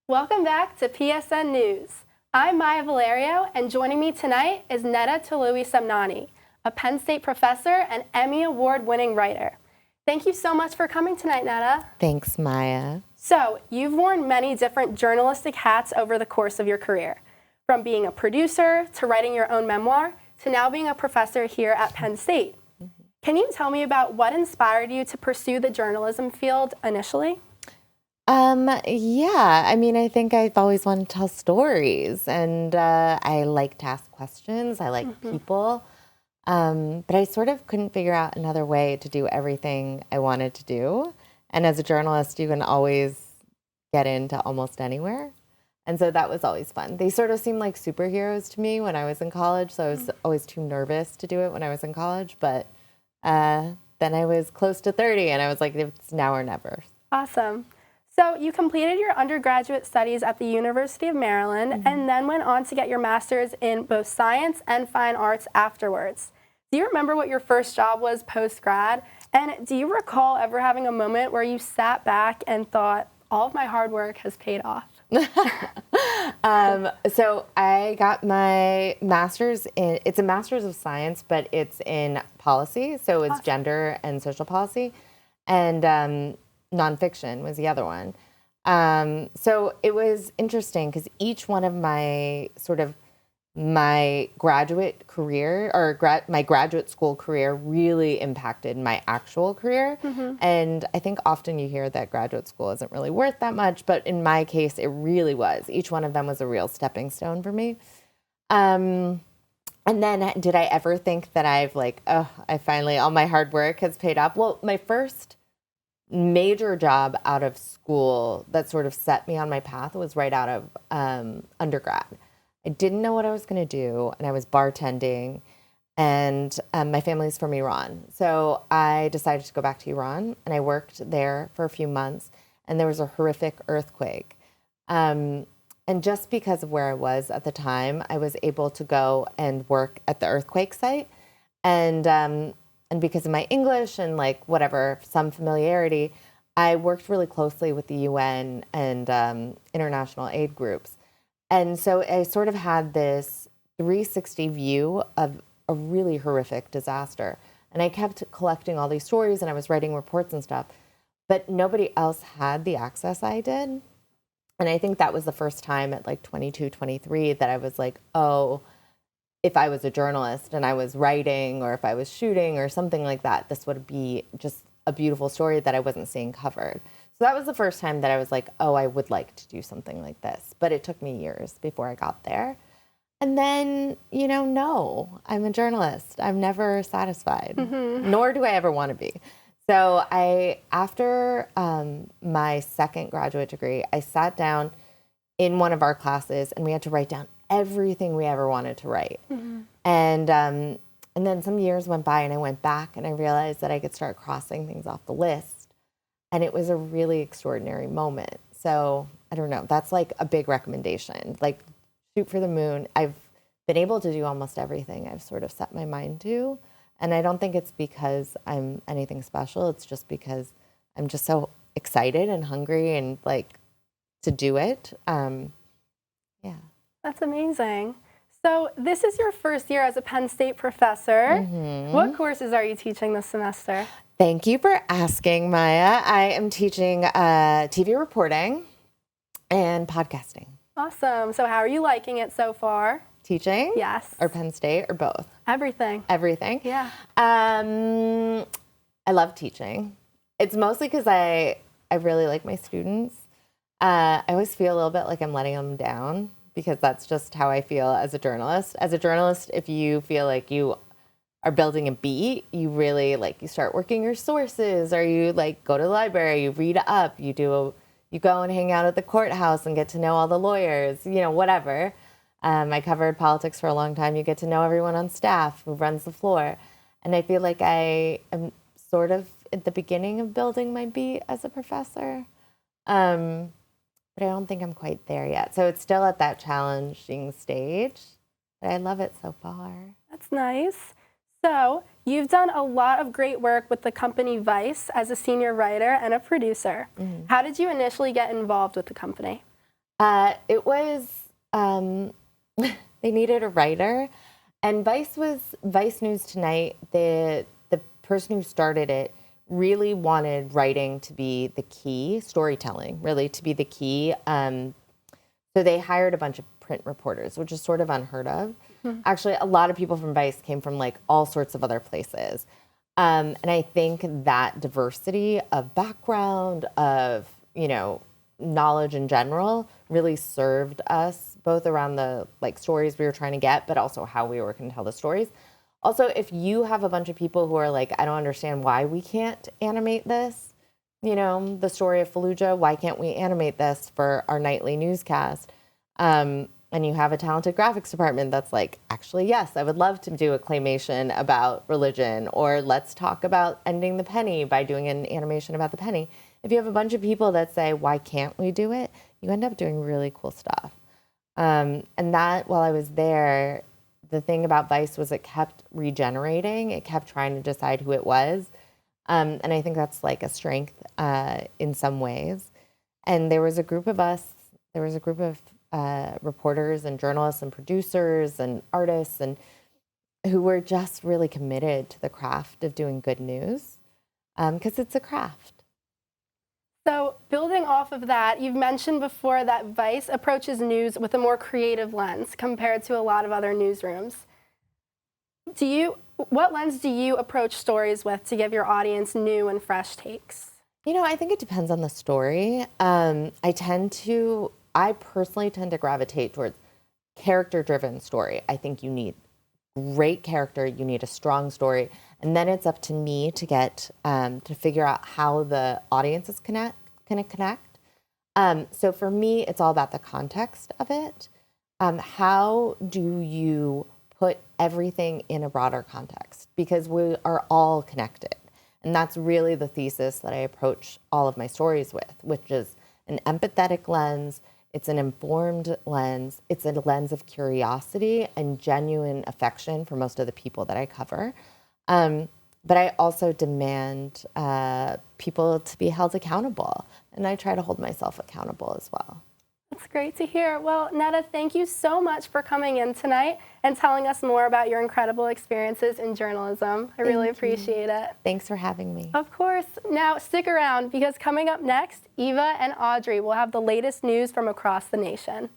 Welcome back to PSN News. I'm Maia Valerio, and joining me tonight is Neda Toloui-Semnani, a Penn State professor and Emmy Award-winning writer. Thank you so much for coming tonight, Neda. Thanks, Maya. So, you've worn many different journalistic hats over the course of your career, from being a producer to writing your own memoir to now being a professor here at Penn State. Can you tell me about what inspired you to pursue the journalism field initially? Yeah, I think I've always wanted to tell stories, and I like to ask questions. I like people, but I sort of couldn't figure out another way to do everything I wanted to do. And as a journalist, you can always get into almost anywhere. And so that was always fun. They sort of seemed like superheroes to me when I was in college, so I was always too nervous to do it when I was in college. But then I was close to 30, and I was like, it's now or never. Awesome. So you completed your undergraduate studies at the University of Maryland and then went on to get your master's in both science and fine arts afterwards. Do you remember what your first job was post-grad? And do you recall ever having a moment where you sat back and thought, all of my hard work has paid off? So I got my master's in, it's a master's of science, but it's in policy. So it's gender and social policy. And nonfiction was the other one. So it was interesting because each one of my my graduate career or my graduate school career really impacted my actual career. And I think often you hear that graduate school isn't really worth that much, but in my case, it really was. Each one of them was a real stepping stone for me. And then did I ever think that I finally, all my hard work has paid off? Well, my first major job out of school that sort of set me on my path was right out of undergrad. I didn't know what I was going to do, and I was bartending, and my family's from Iran. So I decided to go back to Iran, and I worked there for a few months, and there was a horrific earthquake. And just because of where I was at the time, I was able to go and work at the earthquake site. And because of my English and some familiarity, I worked really closely with the UN and international aid groups. And so I sort of had this 360 view of a really horrific disaster. And I kept collecting all these stories and I was writing reports and stuff, but nobody else had the access I did. And I think that was the first time at 22, 23 that I was like, oh, if I was a journalist and I was writing or if I was shooting or something like that, this would be just a beautiful story that I wasn't seeing covered. So that was the first time that I was like, oh, I would like to do something like this. But it took me years before I got there. And then, no, I'm a journalist. I'm never satisfied, nor do I ever want to be. So after my second graduate degree, I sat down in one of our classes and we had to write down everything we ever wanted to write. And then some years went by and I went back and I realized that I could start crossing things off the list. And it was a really extraordinary moment. So I don't know, that's a big recommendation, shoot for the moon. I've been able to do almost everything I've sort of set my mind to. And I don't think it's because I'm anything special. It's just because I'm just so excited and hungry and to do it. Yeah. That's amazing. So this is your first year as a Penn State professor. What courses are you teaching this semester? Thank you for asking, Maya. I am teaching TV reporting and podcasting. Awesome. So how are you liking it so far? Teaching? Yes. Or Penn State or both? Everything. Everything? Yeah. I love teaching. It's mostly because I really like my students. I always feel a little bit like I'm letting them down because that's just how I feel as a journalist. As a journalist, if you feel like you are building a beat, you really you start working your sources, or you go to the library, you read up, you go and hang out at the courthouse and get to know all the lawyers, whatever. I covered politics for a long time. You get to know everyone on staff who runs the floor. And I feel like I am sort of at the beginning of building my beat as a professor. But I don't think I'm quite there yet. So it's still at that challenging stage, but I love it so far. That's nice. So you've done a lot of great work with the company Vice as a senior writer and a producer. How did you initially get involved with the company? It was, they needed a writer, and Vice News Tonight. The person who started it really wanted writing to be the key, storytelling really to be the key. So they hired a bunch of print reporters, which is sort of unheard of. Actually, a lot of people from Vice came from like all sorts of other places. And I think that diversity of background, of, knowledge in general really served us both around the like stories we were trying to get, but also how we were going to tell the stories. Also, if you have a bunch of people who are like, I don't understand why we can't animate this, the story of Fallujah, why can't we animate this for our nightly newscast? And you have a talented graphics department that's like, actually, yes, I would love to do a claymation about religion, or let's talk about ending the penny by doing an animation about the penny. If you have a bunch of people that say, why can't we do it? You end up doing really cool stuff. And that, while I was there, the thing about Vice was it kept regenerating. It kept trying to decide who it was. And I think that's like a strength in some ways. And there was a group of us, there was a group of reporters and journalists and producers and artists and who were just really committed to the craft of doing good news, because it's a craft. So building off of that, you've mentioned before that Vice approaches news with a more creative lens compared to a lot of other newsrooms. What lens do you approach stories with to give your audience new and fresh takes? I think it depends on the story. I personally tend to gravitate towards character-driven story. I think you need great character, you need a strong story, and then it's up to me to get to figure out how the audience is going to connect. So for me, it's all about the context of it. How do you put everything in a broader context? Because we are all connected. And that's really the thesis that I approach all of my stories with, which is an empathetic lens. It's an informed lens. It's a lens of curiosity and genuine affection for most of the people that I cover. But I also demand people to be held accountable. And I try to hold myself accountable as well. That's great to hear. Well, Neda, thank you so much for coming in tonight and telling us more about your incredible experiences in journalism. I really appreciate it. Thanks for having me. Of course. Now, stick around because coming up next, Eva and Audrey will have the latest news from across the nation.